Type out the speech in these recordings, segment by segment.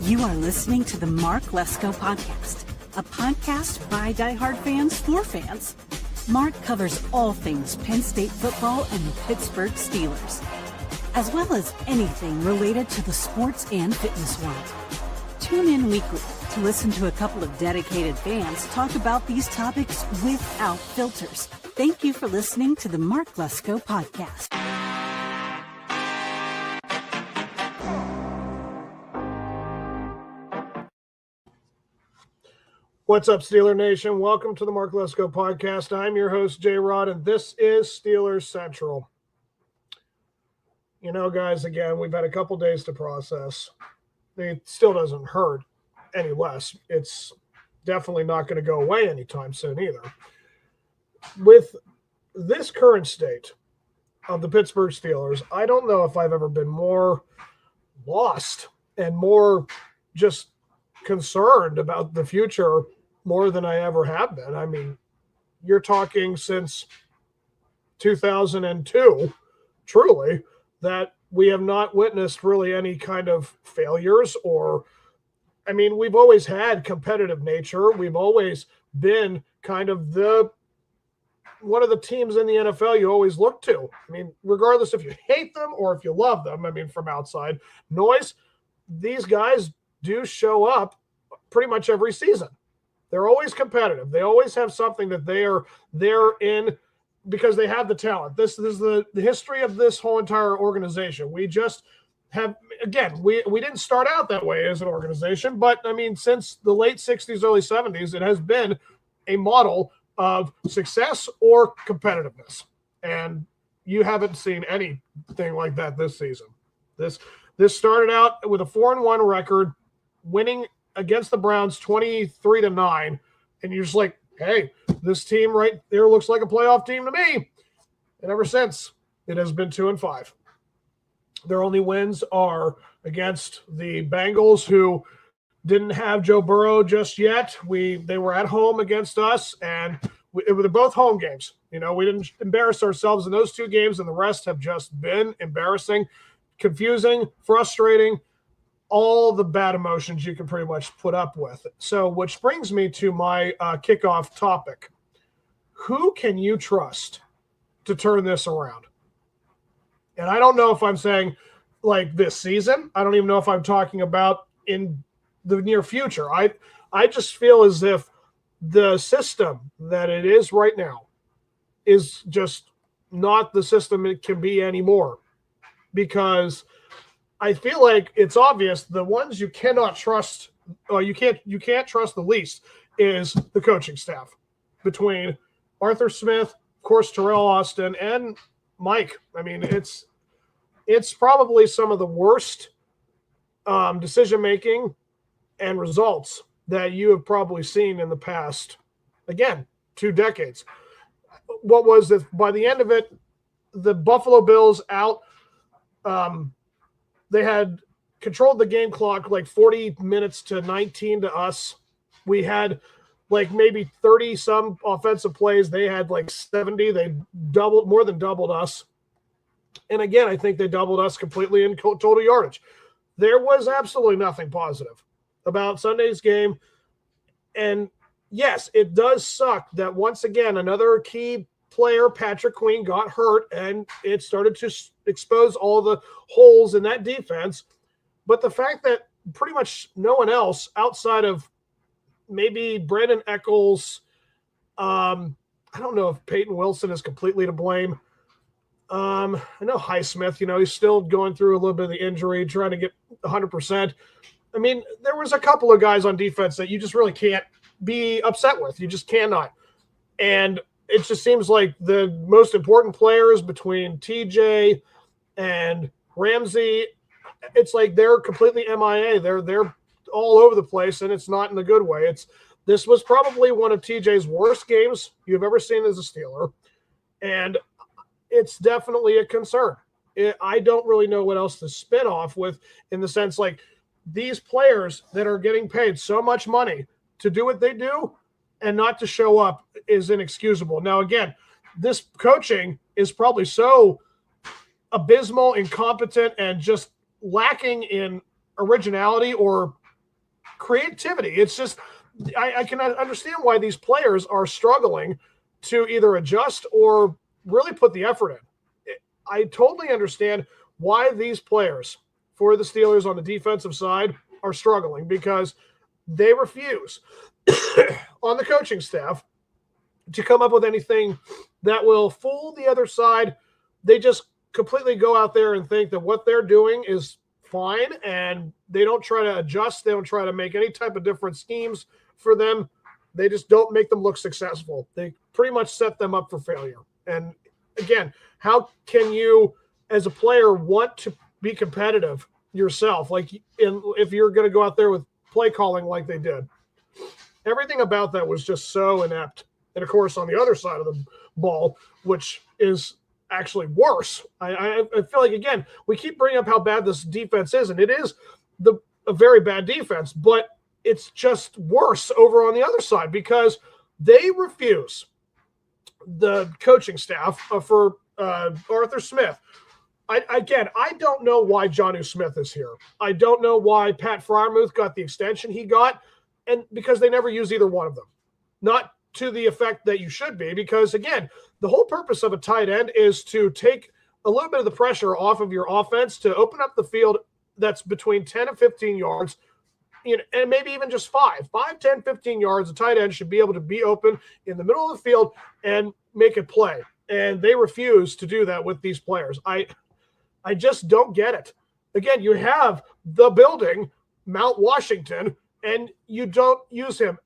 You are listening to the Mark Lesko Podcast, a podcast by diehard fans for fans. Mark covers all things Penn State football and the Pittsburgh Steelers, as well as anything related to the sports and fitness world. Tune in weekly to listen to a couple of dedicated fans talk about these topics without filters. Thank you for listening to the Mark Lesko Podcast. What's up, Steeler Nation? Welcome to the Mark Lesko Podcast. I'm your host, J-Rod, and this is Steelers Central. You know, guys, again, we've had a couple days to process. It still doesn't hurt any less. It's definitely not going to go away anytime soon either. With this current state of the Pittsburgh Steelers, I don't know if I've ever been more lost and more just concerned about the future more than I ever have been. I mean, you're talking since 2002, truly, that we have not witnessed really any kind of failures or, I mean, we've always had competitive nature. We've always been kind of one of the teams in the NFL you always look to. I mean, regardless if you hate them or if you love them, I mean, from outside noise, these guys do show up pretty much every season. They're always competitive. They always have something that they're in because they have the talent. This is the history of this whole entire organization. We just have, again, we didn't start out that way as an organization, but I mean, since the late 60s, early 70s, it has been a model of success or competitiveness. And you haven't seen anything like that this season. This started out with a 4-1 record, winning against the Browns 23-9, and you're just like, hey, this team right there looks like a playoff team to me. And ever since, it has been 2-5. Their only wins are against the Bengals, who didn't have Joe Burrow just yet. They were at home against us, and they were both home games. You know, we didn't embarrass ourselves in those two games, and the rest have just been embarrassing, confusing, frustrating, all the bad emotions you can pretty much put up with. So, which brings me to my kickoff topic. Who can you trust to turn this around? And I don't know if I'm saying like this season. I don't even know if I'm talking about in the near future. I just feel as if the system that it is right now is just not the system it can be anymore, because I feel like it's obvious the ones you cannot trust, or you can't trust the least, is the coaching staff between Arthur Smith, of course, Terrell Austin, and Mike. I mean, it's probably some of the worst decision-making and results that you have probably seen in the past, again, 2 decades. What was it? By the end of it, the Buffalo Bills out, they had controlled the game clock like 40 minutes to 19 to us. We had like maybe 30 some offensive plays. They had like 70. They more than doubled us. And again, I think they doubled us completely in total yardage. There was absolutely nothing positive about Sunday's game. And yes, it does suck that once again, another key player, Patrick Queen, got hurt, and it started to expose all the holes in that defense. But the fact that pretty much no one else outside of maybe Brandon Eccles, I don't know if Peyton Wilson is completely to blame. I know Highsmith, he's still going through a little bit of the injury, trying to get 100%. I mean, there was a couple of guys on defense that you just really can't be upset with. You just cannot. And it just seems like the most important players between TJ and Ramsey, it's like they're completely MIA. They're all over the place, and it's not in a good way. This was probably one of TJ's worst games you've ever seen as a Steeler, and it's definitely a concern. I don't really know what else to spin off with, in the sense like these players that are getting paid so much money to do what they do and not to show up is inexcusable. Now, again, this coaching is probably so abysmal, incompetent, and just lacking in originality or creativity. It's just, I can understand why these players are struggling to either adjust or really put the effort in. I totally understand why these players for the Steelers on the defensive side are struggling, because they refuse on the coaching staff to come up with anything that will fool the other side. They just completely go out there and think that what they're doing is fine, and they don't try to adjust. They don't try to make any type of different schemes for them. They just don't make them look successful. They pretty much set them up for failure. And again, how can you as a player want to be competitive yourself? Like, if you're going to go out there with play calling like they did, everything about that was just so inept. And of course, on the other side of the ball, which is actually worse, I feel like, again, we keep bringing up how bad this defense is, and it is a very bad defense, but it's just worse over on the other side because they refuse, the coaching staff for Arthur Smith. I don't know why Jonnu Smith is here. I don't know why Pat Freiermuth got the extension he got, and because they never use either one of them. Not to the effect that you should be, because, again, the whole purpose of a tight end is to take a little bit of the pressure off of your offense, to open up the field that's between 10 and 15 yards, and maybe even just 5, 10, 15 yards. A tight end should be able to be open in the middle of the field and make a play. And they refuse to do that with these players. I just don't get it. Again, you have the building, Mount Washington, and you don't use him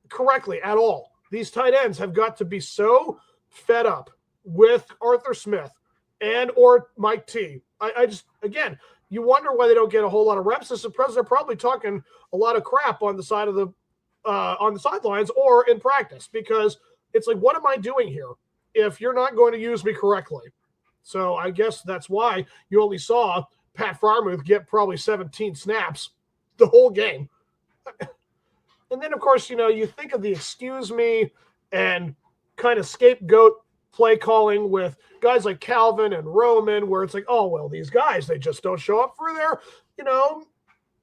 correctly at all. These tight ends have got to be so fed up with Arthur Smith or Mike T. I just, again, you wonder why they don't get a whole lot of reps. As they're probably talking a lot of crap on the side of on the sidelines or in practice, because it's like, what am I doing here if you're not going to use me correctly? So I guess that's why you only saw Pat Freiermuth get probably 17 snaps the whole game. And then, of course, you think of the excuse me and kind of scapegoat play calling with guys like Calvin and Roman, where it's like, oh, well, these guys, they just don't show up for their,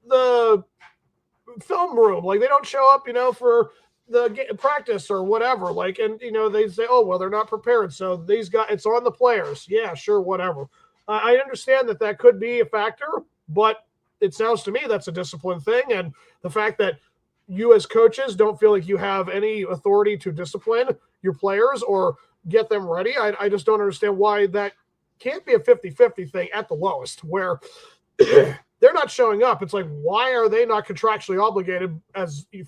the film room. Like, they don't show up, for the practice or whatever. Like, and, they say, oh, well, they're not prepared. So these guys, it's on the players. Yeah, sure, whatever. I understand that could be a factor, but it sounds to me that's a discipline thing. And the fact that you as coaches don't feel like you have any authority to discipline your players or get them ready, I just don't understand why that can't be a 50-50 thing at the lowest, where they're not showing up. It's like, why are they not contractually obligated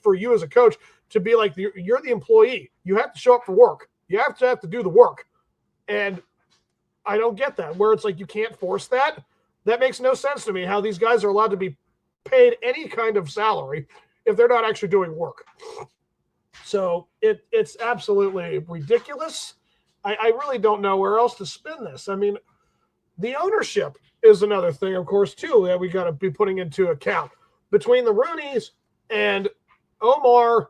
for you as a coach to be like, you're the employee. You have to show up for work. You have to do the work. And I don't get that, where it's like you can't force that. That makes no sense to me, how these guys are allowed to be paid any kind of salary if they're not actually doing work. So it's absolutely ridiculous. I really don't know where else to spin this. I mean, the ownership is another thing, of course, too, that we got to be putting into account. Between the Rooneys and Omar,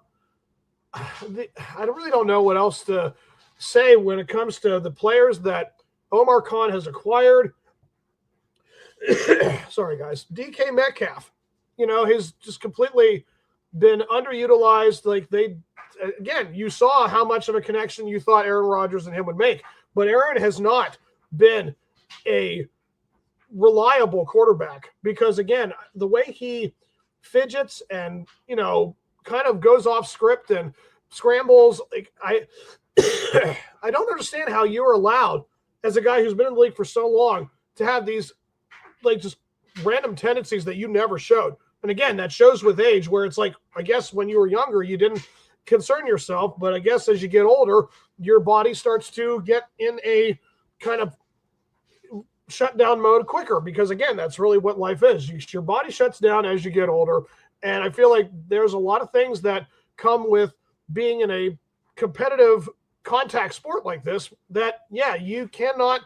I really don't know what else to say when it comes to the players that Omar Khan has acquired. Sorry, guys. DK Metcalf, he's just completely been underutilized. Like, again, you saw how much of a connection you thought Aaron Rodgers and him would make, but Aaron has not been a reliable quarterback, because, again, the way he fidgets and, kind of goes off script and scrambles, like, I don't understand how you are allowed, as a guy who's been in the league for so long, to have these, like, just random tendencies that you never showed. And again, that shows with age, where it's like, I guess when you were younger, you didn't concern yourself, but I guess as you get older, your body starts to get in a kind of shutdown mode quicker, because, again, that's really what life is. Your body shuts down as you get older. And I feel like there's a lot of things that come with being in a competitive contact sport like this that, yeah, you cannot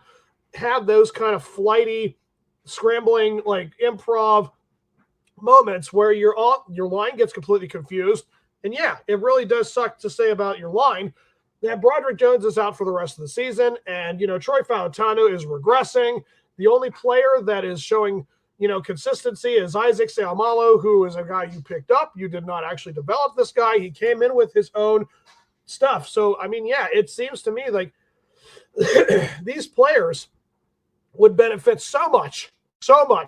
have those kind of flighty, scrambling, like, improv moments where your line gets completely confused. And yeah, it really does suck to say about your line that Broderick Jones is out for the rest of the season, and Troy Fautanu is regressing. The only player that is showing consistency is Isaac Seumalo, who is a guy you picked up. You did not actually develop this guy. He came in with his own stuff. So, it seems to me like these players would benefit so much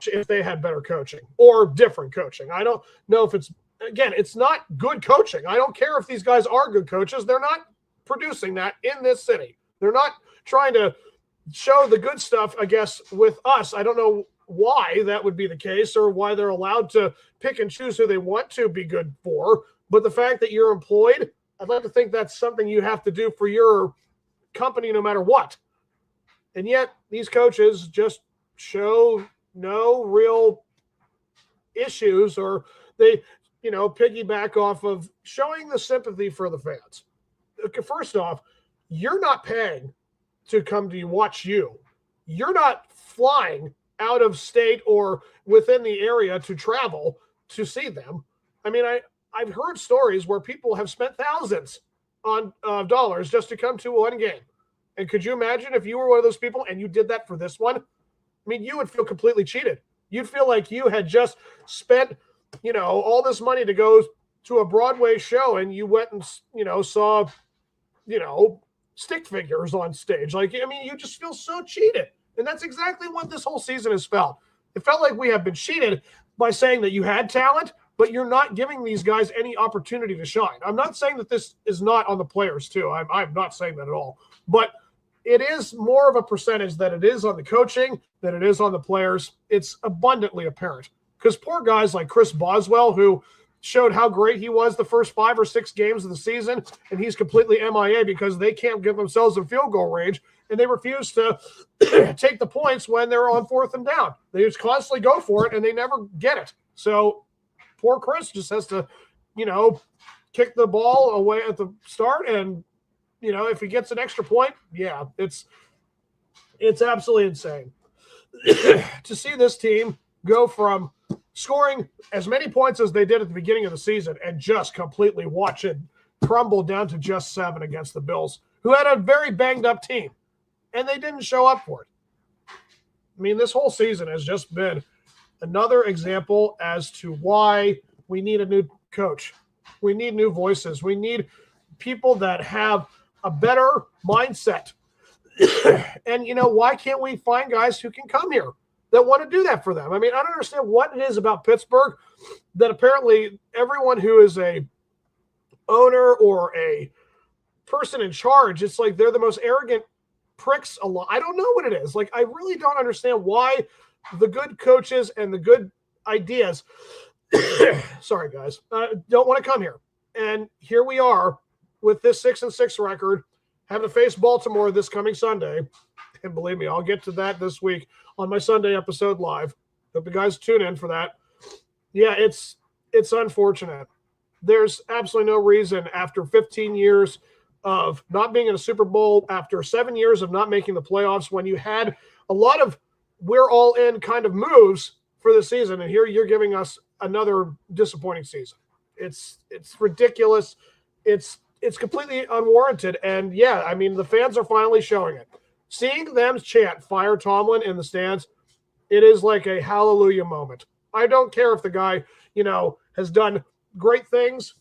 if they had better coaching or different coaching. I don't know if it's not good coaching. I don't care if these guys are good coaches. They're not producing that in this city. They're not trying to show the good stuff, I guess, with us. I don't know why that would be the case or why they're allowed to pick and choose who they want to be good for. But the fact that you're employed, I'd like to think that's something you have to do for your company no matter what. And yet these coaches just show no real issues, or they, piggyback off of showing the sympathy for the fans. Okay, first off, you're not paying to come to watch you. You're not flying out of state or within the area to travel to see them. I've heard stories where people have spent thousands on dollars just to come to one game. And could you imagine if you were one of those people and you did that for this one? You would feel completely cheated. You'd feel like you had just spent, all this money to go to a Broadway show and you went and, saw, stick figures on stage. You just feel so cheated. And that's exactly what this whole season has felt. It felt like we have been cheated by saying that you had talent, but you're not giving these guys any opportunity to shine. I'm not saying that this is not on the players too. I'm not saying that at all. But it is more of a percentage that it is on the coaching than it is on the players. It's abundantly apparent. Because poor guys like Chris Boswell, who showed how great he was the first 5 or 6 games of the season, and he's completely MIA because they can't give themselves a field goal range, and they refuse to take the points when they're on 4th and down. They just constantly go for it, and they never get it. So poor Chris just has to, kick the ball away at the start, and if he gets an extra point, yeah, it's absolutely insane to see this team go from scoring as many points as they did at the beginning of the season and just completely watch it crumble down to just 7 against the Bills, who had a very banged up team, and they didn't show up for it. This whole season has just been another example as to why we need a new coach. We need new voices. We need people that have a better mindset. And, why can't we find guys who can come here that want to do that for them? I don't understand what it is about Pittsburgh that apparently everyone who is a owner or a person in charge, it's like they're the most arrogant pricks alive. I don't know what it is. I really don't understand why the good coaches and the good ideas, sorry guys, don't want to come here. And here we are with this 6-6 record, having to face Baltimore this coming Sunday. And believe me, I'll get to that this week on my Sunday episode live. Hope you guys tune in for that. Yeah, it's unfortunate. There's absolutely no reason after 15 years of not being in a Super Bowl, after 7 years of not making the playoffs, when you had a lot of we're all in kind of moves for the season, and here you're giving us another disappointing season. It's ridiculous. It's completely unwarranted. And yeah, the fans are finally showing it. Seeing them chant "Fire Tomlin" in the stands, it is like a hallelujah moment. I don't care if the guy, has done great things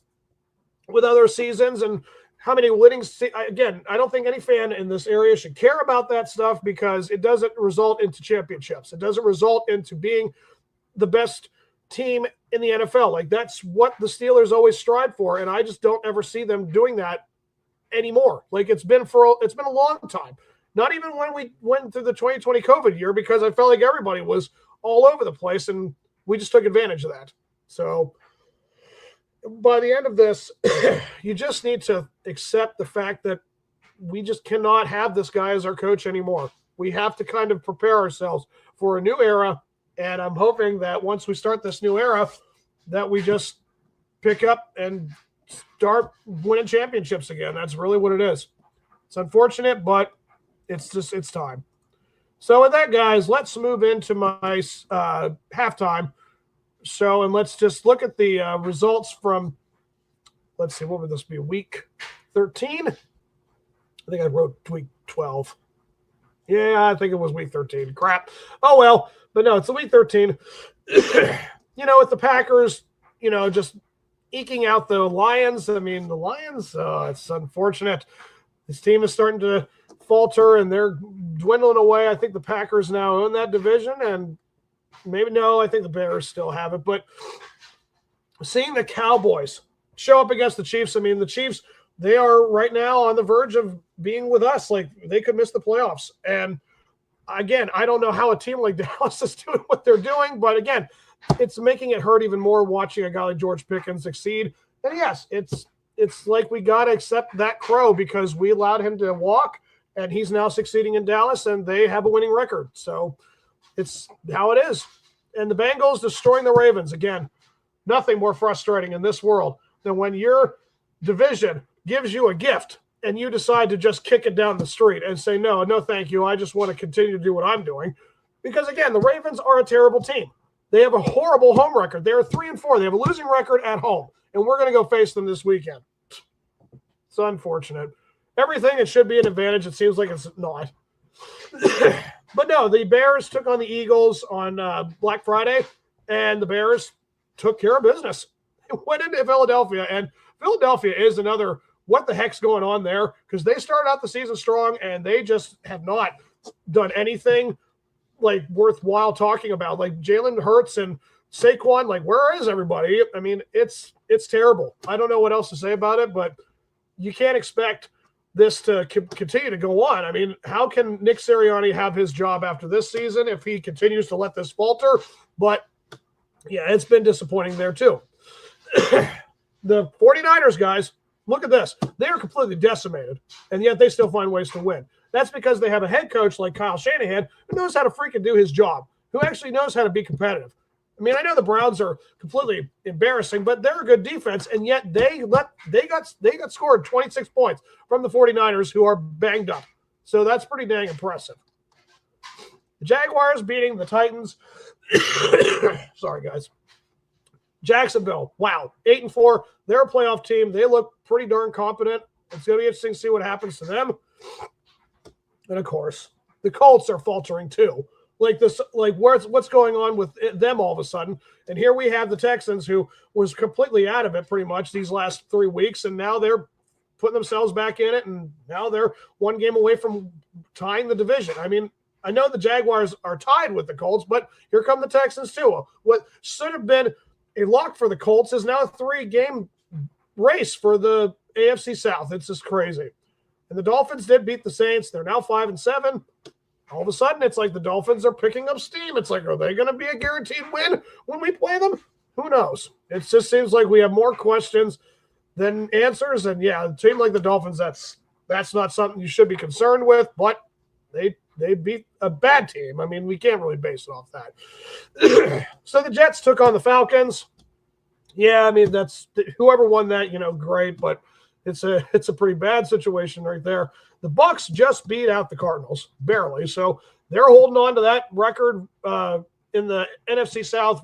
with other seasons and how many winnings. Again, I don't think any fan in this area should care about that stuff because it doesn't result into championships. It doesn't result into being the best team in the NFL. That's what the Steelers always strive for, and I just don't ever see them doing that anymore. It's been a long time. Not even when we went through the 2020 COVID year, because I felt like everybody was all over the place and we just took advantage of that. So by the end of this, you just need to accept the fact that we just cannot have this guy as our coach anymore. We have to kind of prepare ourselves for a new era. And I'm hoping that once we start this new era, that we just pick up and start winning championships again. That's really what it is. It's unfortunate, but it's time. So with that, guys, let's move into my halftime show, and let's just look at the results from, let's see, what would this be, week 13? I think I wrote week 12. Yeah, I think it was week 13. Crap. Oh, well. But no, it's the week 13. With the Packers, just eking out the Lions. I mean, the Lions, it's unfortunate. This team is starting to falter, and they're dwindling away. I think the Packers now own that division, and maybe no, I think the Bears still have it. But seeing the Cowboys show up against the Chiefs, I mean, the Chiefs, they are right now on the verge of being with us. Like, they could miss the playoffs. And again, I don't know how a team like Dallas is doing what they're doing, but again, it's making it hurt even more watching a guy like George Pickens succeed. And yes, it's like we got to accept that crow because we allowed him to walk, and he's now succeeding in Dallas, and they have a winning record. So it's how it is. And the Bengals destroying the Ravens. Again, nothing more frustrating in this world than when your division gives you a gift and you decide to just kick it down the street and say, no, thank you. I just want to continue to do what I'm doing. Because, again, the Ravens are a terrible team. They have a horrible home record. They're 3-4. They have a losing record at home, and we're going to go face them this weekend. It's unfortunate. Everything, it should be an advantage. It seems like it's not. But no, the Bears took on the Eagles on Black Friday, and the Bears took care of business. It went into Philadelphia, and Philadelphia is another what the heck's going on there, because they started out the season strong, and they just have not done anything like worthwhile talking about. Like Jalen Hurts and Saquon, like, where is everybody? I mean, it's terrible. I don't know what else to say about it, but you can't expect this to continue to go on. I mean, how can Nick Sirianni have his job after this season if he continues to let this falter? But yeah, it's been disappointing there too. The 49ers, guys, look at this. They are completely decimated, and yet they still find ways to win. That's because they have a head coach like Kyle Shanahan who knows how to freaking do his job, who actually knows how to be competitive. I mean, I know the Browns are completely embarrassing, but they're a good defense, and yet they got scored 26 points from the 49ers, who are banged up. So that's pretty dang impressive. The Jaguars beating the Titans. Sorry, guys. Jacksonville, wow, 8-4. They're a playoff team. They look pretty darn competent. It's going to be interesting to see what happens to them. And of course, the Colts are faltering too. What's going on with them all of a sudden? And here we have the Texans, who was completely out of it pretty much these last 3 weeks, and now they're putting themselves back in it, and now they're one game away from tying the division. I mean, I know the Jaguars are tied with the Colts, but here come the Texans too. What should have been a lock for the Colts is now a 3-game race for the AFC South. It's just crazy. And the Dolphins did beat the Saints. They're now 5-7. All of a sudden, it's like the Dolphins are picking up steam. It's like, are they going to be a guaranteed win when we play them? Who knows? It just seems like we have more questions than answers. And yeah, a team like the Dolphins, that's not something you should be concerned with, but they beat a bad team. I mean, we can't really base it off that. So the Jets took on the Falcons. Yeah, I mean, that's whoever won that, great, but it's a pretty bad situation right there. The Bucks just beat out the Cardinals, barely. So they're holding on to that record in the NFC South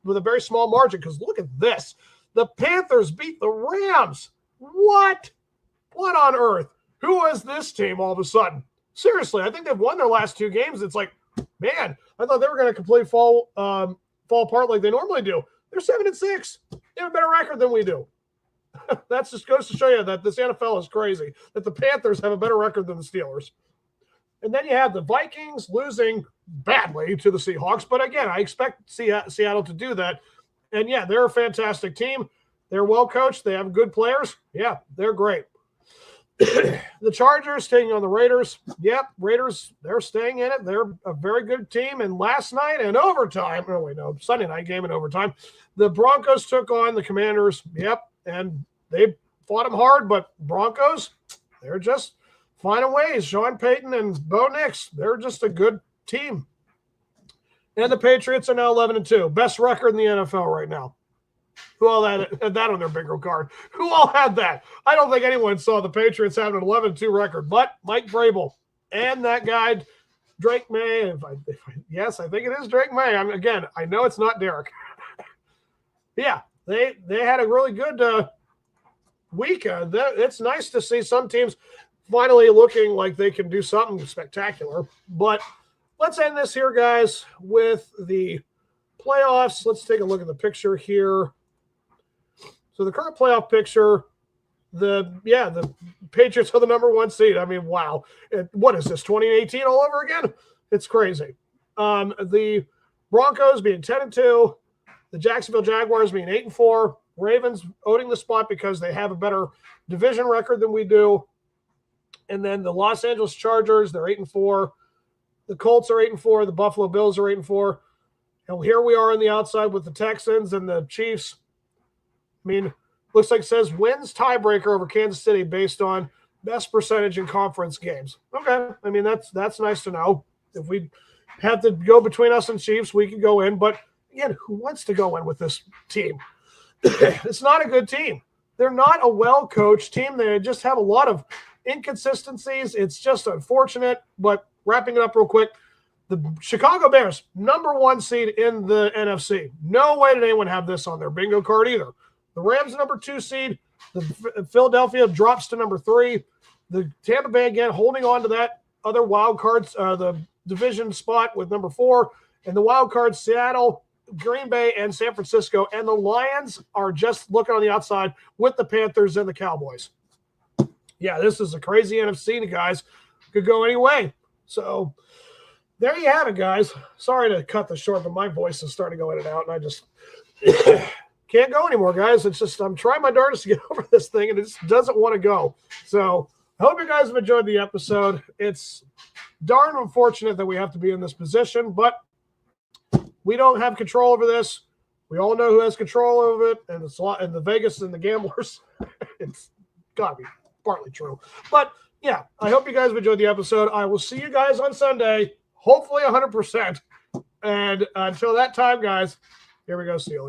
with a very small margin, because look at this. The Panthers beat the Rams. What? What on earth? Who is this team all of a sudden? Seriously, I think they've won their last 2 games. It's like, man, I thought they were going to completely fall apart like they normally do. They're 7-6. They have a better record than we do. That just goes to show you that this NFL is crazy, that the Panthers have a better record than the Steelers. And then you have the Vikings losing badly to the Seahawks. But again, I expect Seattle to do that. And yeah, they're a fantastic team. They're well coached. They have good players. Yeah, they're great. The Chargers taking on the Raiders. Yep, Raiders, they're staying in it. They're a very good team. And last night in overtime, Sunday night game in overtime, the Broncos took on the Commanders. Yep, and they fought them hard, but Broncos, they're just finding ways. Sean Payton and Bo Nix, they're just a good team. And the Patriots are now 11-2. Best record in the NFL right now. Who all had that on their bingo card? Who all had that? I don't think anyone saw the Patriots having an 11-2 record, but Mike Vrabel and that guy, Drake May. Yes, I think it is Drake May. I know it's not Derek. Yeah, they had a really good week. It's nice to see some teams finally looking like they can do something spectacular. But let's end this here, guys, with the playoffs. Let's take a look at the picture here. So the current playoff picture, the Patriots are the number 1 seed. I mean, wow. What is this, 2018 all over again? It's crazy. The Broncos being 10-2, the Jacksonville Jaguars being 8-4, Ravens owning the spot because they have a better division record than we do. And then the Los Angeles Chargers, they're 8-4. The Colts are 8-4. The Buffalo Bills are 8-4. And here we are on the outside with the Texans and the Chiefs. I mean, looks like it says wins tiebreaker over Kansas City based on best percentage in conference games. Okay. I mean, that's nice to know. If we have to go between us and Chiefs, we can go in. But again, who wants to go in with this team? It's not a good team. They're not a well-coached team. They just have a lot of inconsistencies. It's just unfortunate. But wrapping it up real quick, the Chicago Bears, number 1 seed in the NFC. No way did anyone have this on their bingo card either. The Rams, number 2 seed. The Philadelphia drops to number 3. The Tampa Bay, again, holding on to that other wild cards, the division spot with number 4. And the wild cards, Seattle, Green Bay, and San Francisco. And the Lions are just looking on the outside with the Panthers and the Cowboys. Yeah, this is a crazy NFC, guys. Could go any way. So there you have it, guys. Sorry to cut this short, but my voice is starting to go in and out, and I just can't go anymore, guys. It's just I'm trying my darndest to get over this thing, and it just doesn't want to go. So I hope you guys have enjoyed the episode. It's darn unfortunate that we have to be in this position, but we don't have control over this. We all know who has control over it, and it's a lot. And the Vegas and the gamblers, it's got to be partly true. But yeah, I hope you guys have enjoyed the episode. I will see you guys on Sunday, hopefully 100%. And until that time, guys, here we go, Steelers.